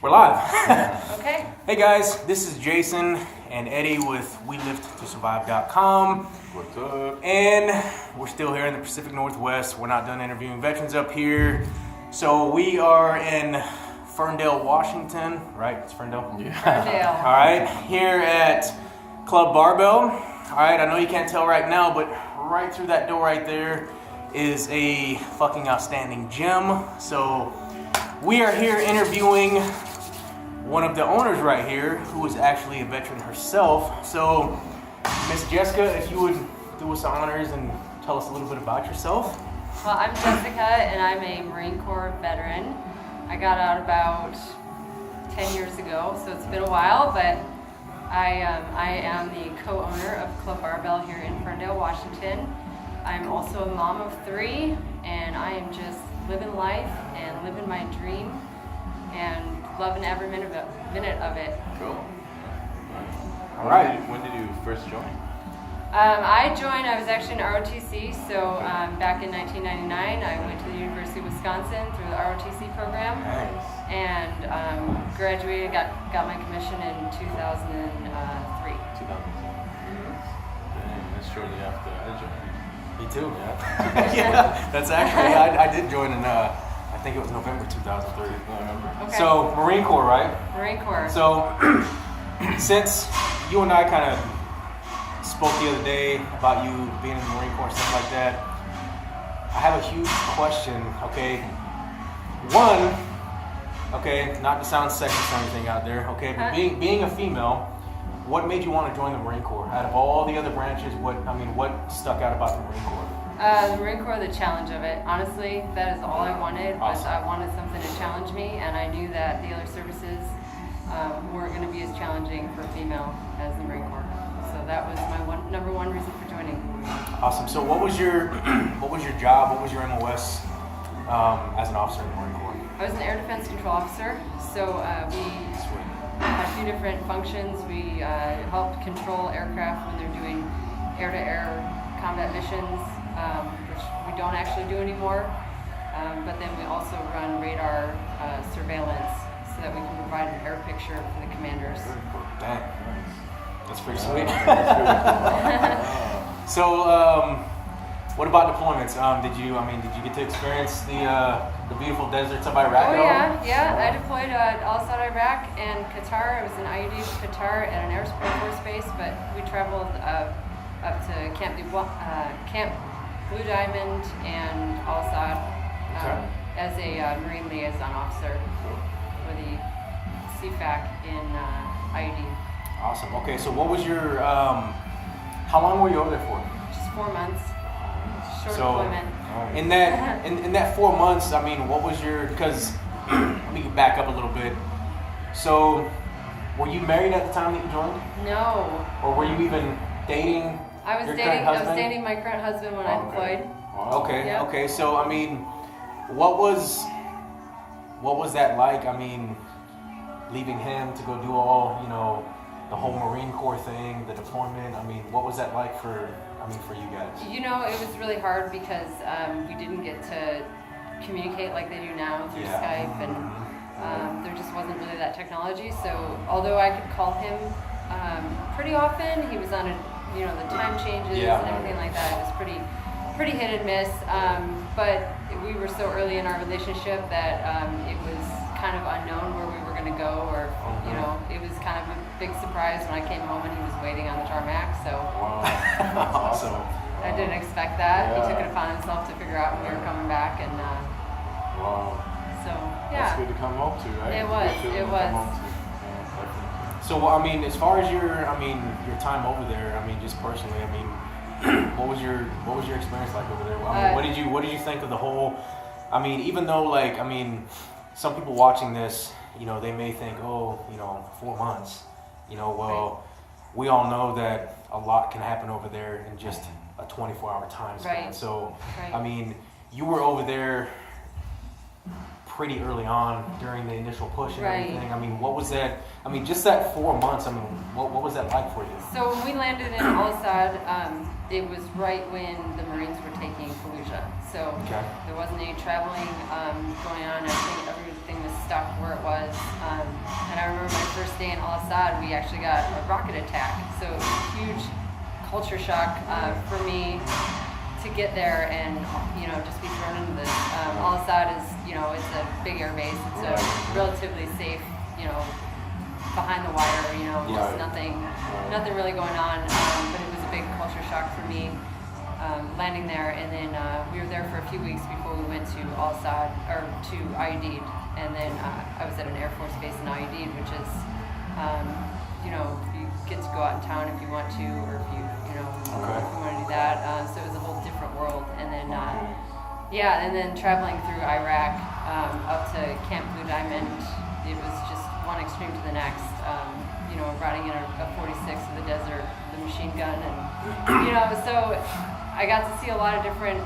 We're live. Okay. Hey guys, this is Jason and Eddie with WeLiftToSurvive.com. What's up? And we're still here in the Pacific Northwest. We're not done interviewing veterans up here. So we are in Ferndale, Washington, right? It's Ferndale? Yeah. Ferndale. All right, here at Club Barbell. All right, I know you can't tell right now, but right through that door right there is a fucking outstanding gym. So we are here interviewing one of the owners right here, who is actually a veteran herself. So, Miss Jessica, if you would do us the honors and tell us a little bit about yourself. Well, I'm Jessica, and I'm a Marine Corps veteran. I got out about 10 years ago, so it's been a while, but I am the co-owner of Club Barbell here in Ferndale, Washington. I'm also a mom of 3, and I am just living life and living my dream and loving every minute of it. Cool. All right. When did you first join? I was actually in ROTC, so back in 1999, I went to the University of Wisconsin through the ROTC program, Nice. and graduated, got my commission in 2003. 2000. Dang, that's shortly after I joined. Me too. Yeah. Yeah, that's actually, I did join in, I think it was November 2003. I remember. Okay. So, Marine Corps, right? Marine Corps. So, since you and I kind of spoke the other day about you being in the Marine Corps and stuff like that, I have a huge question, okay? One, okay, not to sound sexist or anything out there, okay, but being a female, what made you want to join the Marine Corps? Out of all the other branches, what stuck out about the Marine Corps? The Marine Corps, the challenge of it. Honestly, that is all I wanted. Was Awesome. I wanted something to challenge me, and I knew that the other services weren't going to be as challenging for a female as the Marine Corps. So that was my number one reason for joining. Awesome. So what was your job? What was your MOS as an officer in the Marine Corps? I was an air defense control officer, so we Sweet. had a few different functions. We helped control aircraft when they're doing air-to-air combat missions, which we don't actually do anymore. But then we also run radar surveillance so that we can provide an air picture for the commanders. Dang. Nice. That's pretty Wow, sweet. that's really cool. Wow. So, what about deployments? Did you get to experience the beautiful deserts of Iraq? Oh at all? yeah. I deployed Al-Assad, Iraq, and Qatar. I was in IUD with Qatar at an Air Force base, but we traveled up to Camp Blue Diamond and Al-Assad as a Marine liaison officer for the CFAC in IUD. Awesome. Okay, so what was your how long were you over there for? Just 4 months. Short So, deployment. In that 4 months, what was your, because let me back up a little bit. So, were you married at the time that you joined, No. or were you even dating? I was your dating. current I was husband? dating my current husband when I Okay. deployed. Wow. Okay, Yeah. okay. So what was that like? Leaving him to go do all, the whole Marine Corps thing, the deployment. What was that like for you guys? You know, it was really hard because we didn't get to communicate like they do now through Yeah. Skype, and there just wasn't really that technology. So although I could call him pretty often, he was on the time changes Yeah. and everything like that. It was pretty hit and miss. But we were so early in our relationship that it was kind of unknown where we were going to go, or it was kind of a big surprise when I came home and he was waiting on the tarmac. So Wow. Awesome. I didn't expect that. Yeah. He took it upon himself to figure out when we were coming back, and Wow. so That's yeah. good to come home to, right? It was, Good feeling it to was. come home to. Yeah, definitely. So as far as your time over there, just personally, what was your experience like over there? What did you think of the whole? Even though some people watching this, they may think, 4 months, Right. we all know that a lot can happen over there in just a 24-hour time span. Right. So, Right. you were over there pretty early on during the initial push and Right. everything. What was that? Just that 4 months. What was that like for you? So when we landed in Al-Assad, it was right when the Marines were taking Fallujah. So Okay. there wasn't any traveling going on. Everything was stuck where it was. And I remember my first day in Al-Assad, we actually got a rocket attack. So it was a huge culture shock for me to get there and, just be thrown into this. Al-Assad is, it's a big air base. It's a relatively safe, behind the wire, just nothing really going on. But it was a big culture shock for me. Landing there, and then we were there for a few weeks before we went to Al-Assad, or to Ayadid, and then I was at an Air Force base in Ayadid, which is, you get to go out in town if you want to, or if you want to do that. So it was a whole different world, and then and then traveling through Iraq up to Camp Blue Diamond, it was just one extreme to the next. Riding in a 46 in the desert, the machine gun, and so I got to see a lot of different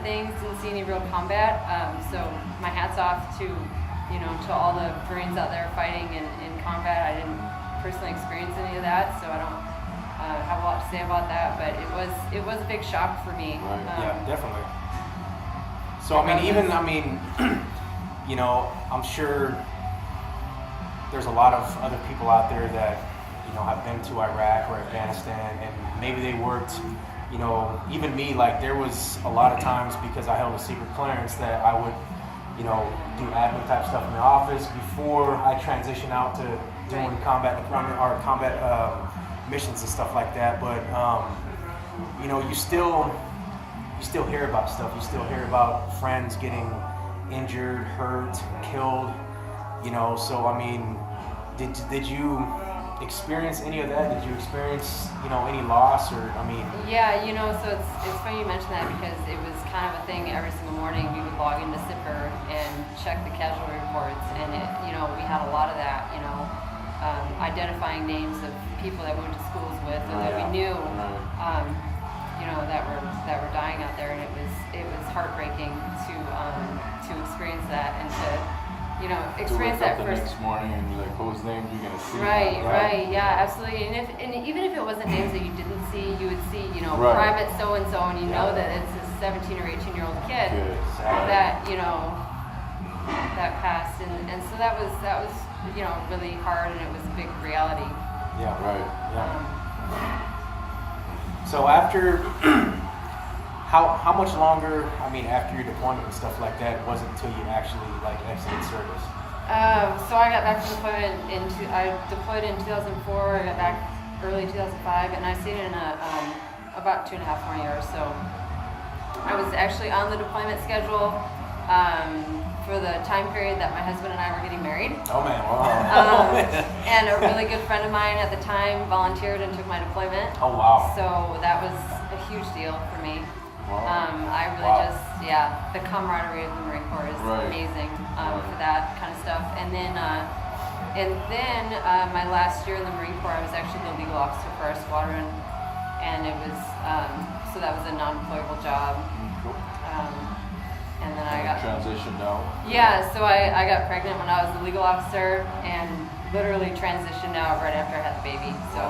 things. Didn't see any real combat. So my hat's off to to all the Marines out there fighting in combat. I didn't personally experience any of that, so I don't have a lot to say about that. But it was a big shock for me. Yeah, definitely. So I'm sure there's a lot of other people out there that have been to Iraq or Afghanistan, and maybe they worked. Even me, like there was a lot of times, because I held a secret clearance, that I would, do admin type stuff in the office before I transition out to doing combat deployment or combat missions and stuff like that. But you still hear about stuff. You still hear about friends getting injured, hurt, killed. So did you experience any of that? Did you experience, any loss, or Yeah, so it's funny you mention that, because it was kind of a thing. Every single morning we would log into SIPR and check the casualty reports, and we had a lot of that, identifying names of people that we went to schools with, or that we knew, that were dying out there, and it was heartbreaking to experience that, and to experience that the first. next morning and you're like, whose names you're gonna see? Right, yeah, absolutely. And even if it wasn't names that you didn't see, you would see, Right. Private so and so, and you know that it's a 17 or 18-year-old kid that that passed, and so that was really hard, and it was a big reality. Yeah. Right. So after how much longer? After your deployment and stuff like that, wasn't until you actually exited service? So I got back from deployment I deployed in 2004. I got back early 2005, and I stayed in about 2.5 more years. So I was actually on the deployment schedule for the time period that my husband and I were getting married. Oh man, wow. And a really good friend of mine at the time volunteered and took my deployment. Oh wow. So that was a huge deal for me. Wow. I really the camaraderie of the Marine Corps is amazing for that kind of stuff. And then my last year in the Marine Corps, I was actually the legal officer for our squadron, and it was so that was a non-deployable job. Cool. And then I got transitioned out. Yeah, so I got pregnant when I was the legal officer, and literally transitioned out right after I had the baby. So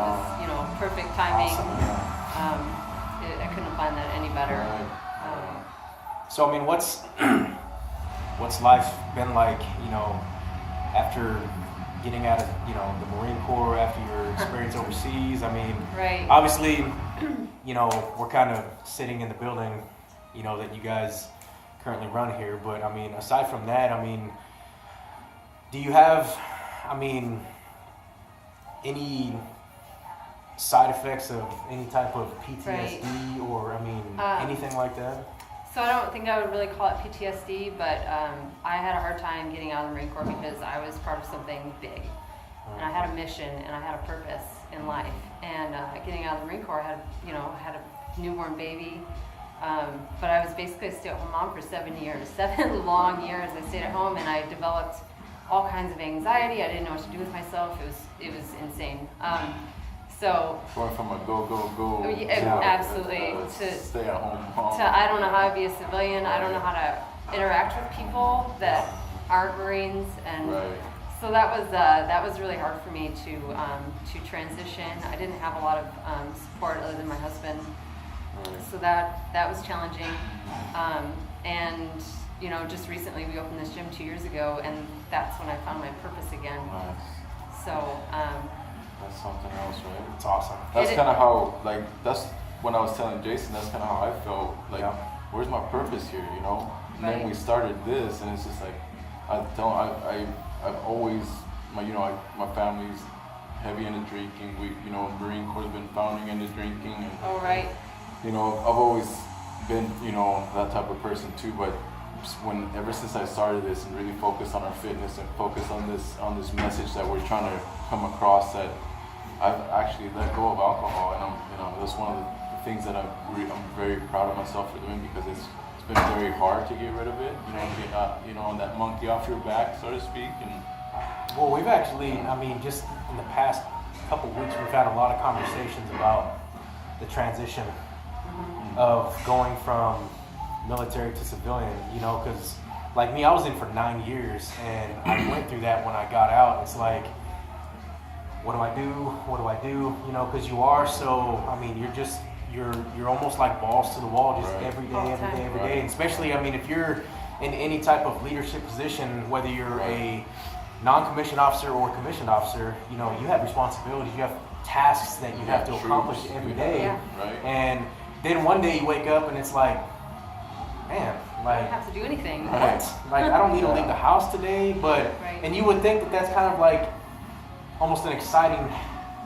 it was perfect timing. Awesome. I couldn't have planned that any better. So what's life been like, after getting out of, the Marine Corps, after your experience overseas? Right. Obviously, we're kind of sitting in the building, that you guys currently run here. But aside from that, do you have, any side effects of any type of PTSD or anything like that? So I don't think I would really call it PTSD, but I had a hard time getting out of the Marine Corps because I was part of something big, and I had a mission and I had a purpose in life. And getting out of the Marine Corps, I had a newborn baby, but I was basically a stay-at-home mom for 7 years, 7 long years. I stayed at home, and I developed all kinds of anxiety. I didn't know what to do with myself. It was insane. So going from a go absolutely to stay at home mom. I don't know how to be a civilian. I don't know how to interact with people that aren't Marines, and so that was really hard for me to transition. I didn't have a lot of support other than my husband, so that was challenging. And you know, just recently we opened this gym 2 years ago, and that's when I found my purpose again. Nice. So, That's something else, right? It's awesome. That's It- kind of how, like, that's when I was telling Jason, that's kind of how I felt. Like, Yeah. where's my purpose here, you know? And then Right. we started this, and it's just like, I've always, my family's heavy into drinking. Marine Corps has been founding into drinking, and oh, right. I've always been, that type of person too. But ever since I started this and really focused on our fitness and focused on this message that we're trying to come across, that I've actually let go of alcohol, and that's one of the things that I'm very proud of myself for doing, because it's been very hard to get rid of it. Get that monkey off your back, so to speak. And Well, we've actually, I mean, just in the past couple of weeks, we've had a lot of conversations about the transition of going from military to civilian, because like me, I was in for 9 years, and I went through that when I got out. It's like, what do I do? What do I do? Because you are so, I mean, you're almost like balls to the wall, just Right. every All day, the every time. day, every Right. day. And especially, I mean, if you're in any type of leadership position, whether you're a non-commissioned officer or commissioned officer, you have responsibilities, you have tasks that you have to accomplish every day. Yeah. Right. And then one day you wake up and it's like, man, I like, don't have to do anything. what? Like, I don't need to leave the house today, but, Right. and you would think that that's kind of like almost an exciting,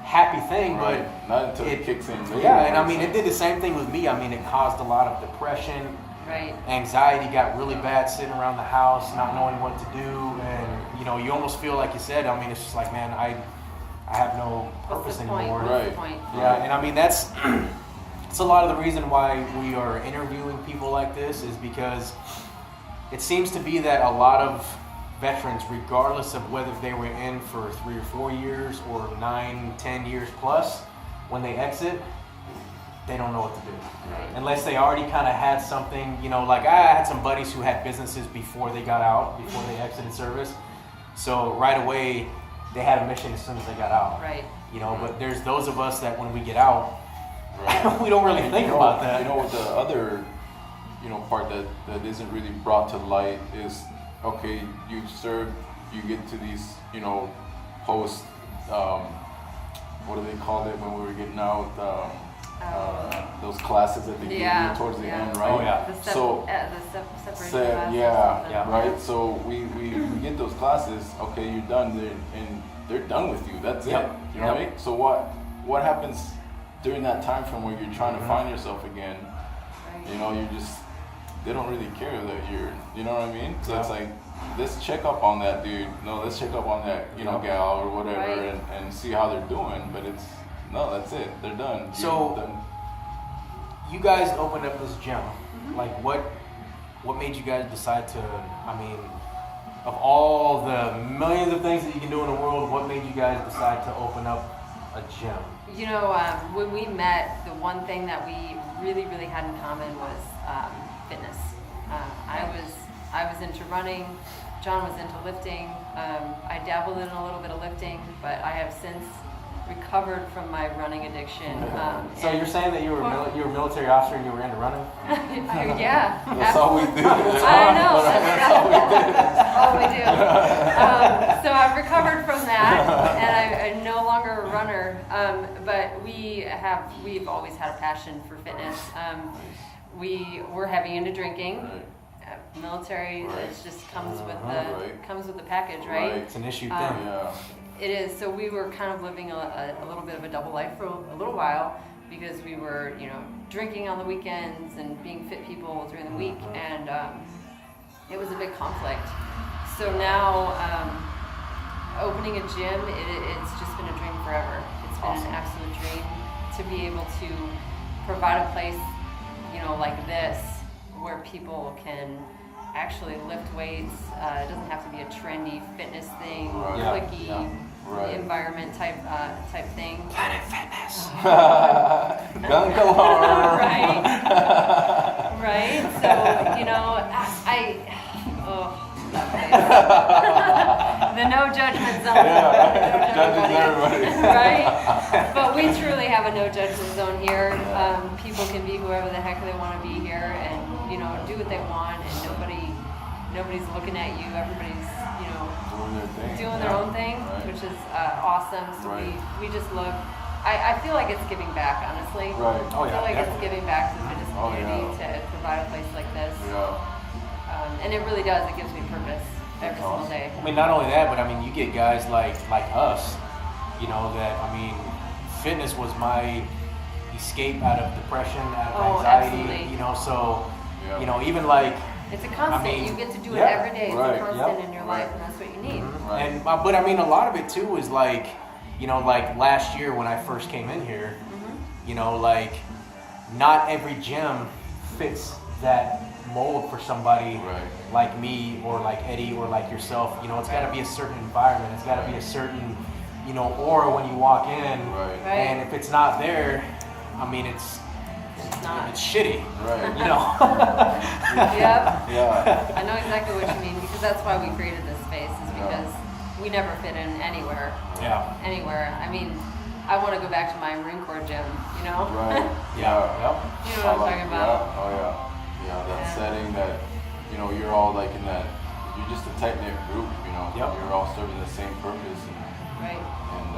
happy thing, Right. Not until it it- kicks in later. yeah, and I mean, it did the same thing with me. I mean, it caused a lot of depression, Right. anxiety got really bad sitting around the house, not knowing what to do, and you almost feel like you said, I mean, it's just like, man, I have no What's purpose the point? anymore. What's Right. the point? Yeah, and I mean, that's it's a lot of the reason why we are interviewing people like this, is because it seems to be that a lot of veterans, regardless of whether they were in for 3 or 4 years or 9, 10 years plus, when they exit, they don't know what to do. Right. Unless they already kind of had something, like I had some buddies who had businesses before they got out, before they exited service. So right away, they had a mission as soon as they got out. Right. But there's those of us that when we get out, Right. we don't really think about that. What the other, part that isn't really brought to light is, okay, you serve, you get to these, post, what do they call it when we were getting out? Those classes that they give Yeah, you towards the yeah. end, right? Oh, yeah. The So- separation Say, class or yeah, something. Yeah. right. So we get those classes. Okay, you're done, and they're done with you. That's Yep. it. You know what I mean? So what happens during that time frame where you're trying to find yourself again? Right. You just, they don't really care that you're, you know what I mean? So it's Yeah. like, let's check up on that dude. No, let's check up on that, Yeah. gal or whatever, Right. and see how they're doing. But no, that's it. They're done. So- You're done. You guys opened up this gym. Like, what made you guys decide to? I mean, of all the millions of things that you can do in the world, what made you guys decide to open up a gym? When we met, the one thing that we really, really had in common was fitness. I was into running. John was into lifting. I dabbled in a little bit of lifting, but I have since recovered from my running addiction. So you're saying that you were you were a military officer and you were into running? Yeah. That's all we do. I know. That's all we do. So I've recovered from that, and I'm no longer a runner. But we've always had a passion for fitness. We're heavy into drinking. Right. Military, Right. it just comes with Right. comes with the package, right? Right. It's an issue Um, thing. Yeah. It is. So we were kind of living a little bit of a double life for a little while, because we were, drinking on the weekends and being fit people during the week, and it was a big conflict. So now, opening a gym, it's just been a dream forever. It's been Awesome. an absolute dream to be able to provide a place, like this, where people can actually lift weights. It doesn't have to be a trendy fitness thing, Right. Yeah, clicky yeah. Right. environment type thing. Planet Fitness. Gun galore. Right. Right. So, that place. The no judgment zone. Yeah. Judges everybody. Right. But we truly have a no judgment zone here. People can be whoever the heck they want to be here, and do what they want, and nobody's looking at you. Everybody's, doing their Yeah. own thing, Right. which is awesome. So Right. we just look. I feel like it's giving back, honestly. Right. Oh, I yeah, feel like it's definitely. giving back to the fitness Oh, community yeah. to provide a place like this. Yeah. And it really does. It gives me purpose every single Awesome. day. I mean, not only that, but I mean, you get guys like us, that I mean, fitness was my escape out of depression, out of Oh, anxiety. absolutely. So Yeah. even like. It's a constant. I mean, You get to do it yeah, every day. It's right, a constant yep, in your right. life, and that's what you need. Right. And but I mean, a lot of it too is like, like last year when I first came in here, like not every gym fits that mold for somebody Right. like me or like Eddie or like yourself. It's got to be a certain environment. It's got to be a certain, aura when you walk in. Right. Right. And if it's not there, I mean, it's Not. shitty. Right. Yep. Yeah. I know exactly what you mean because that's why we created this space. Is because we never fit in anywhere. Yeah. Anywhere. I mean, I want to go back to my Marine Corps gym. Right. Yeah. Yep. You know what I'm talking about. Yeah. Oh yeah. Yeah. That Yeah. setting that, you're all like in that. You're just a tight knit group. Yep. You're all serving the same purpose Right. and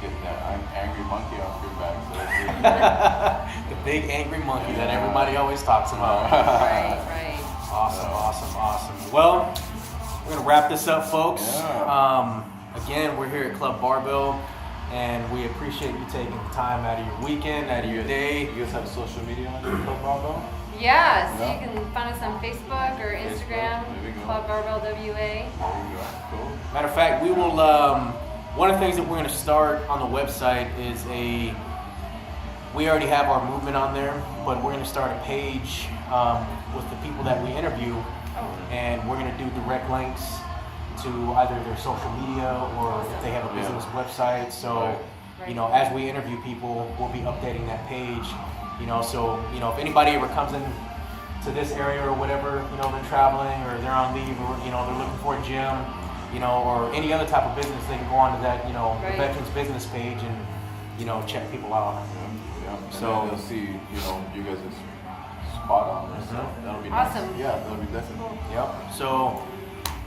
getting that angry monkey off your back. So that's The big angry monkey that everybody always talks about. Right. Right. Awesome. Well, we're gonna wrap this up, folks. Yeah. Again, we're here at Club Barbell, and we appreciate you taking the time out of your weekend, out of your day. You guys have social media on your Club Barbell? Yeah. So Yeah. you can find us on Facebook or Instagram. There we go. Club Barbell WA. There you go. Cool. Matter of fact, we will. One of the things that we're gonna start on the website is we already have our movement on there, but we're gonna start a page with the people that we interview, and we're gonna do direct links to either their social media or if they have a business website. So, Right. as we interview people, we'll be updating that page. So if anybody ever comes in to this area or whatever, they're traveling or they're on leave or they're looking for a gym, or any other type of business, they can go onto that, the Right. Veterans Business page and check people out. Yeah. And So- then they'll see, you guys is spot on. So that'll be Awesome. nice. Yeah, that'll be definitely. Yep. So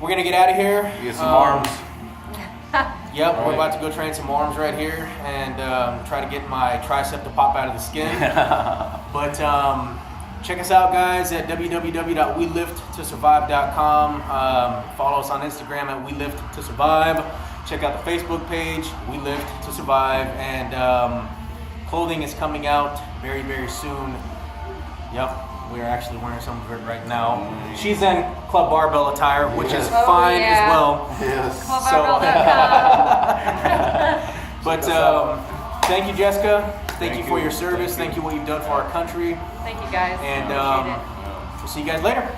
we're gonna get out of here. You get some arms. Yep, we're Right. about to go train some arms right here and try to get my tricep to pop out of the skin. But check us out, guys, at www.weliftttosurvive.com. Follow us on Instagram at WeLiftToSurvive. Check out the Facebook page, We Lift to Survive, and clothing is coming out very, very soon. Yep, we are actually wearing some of it right now. She's in Club Barbell attire, which is Oh, fine yeah. as well. Yes. ClubBarbell.com. But thank you, Jessica. Thank you for your service. Thank you what you've done for our country. Thank you guys. And Appreciate it. Yeah. we'll see you guys later.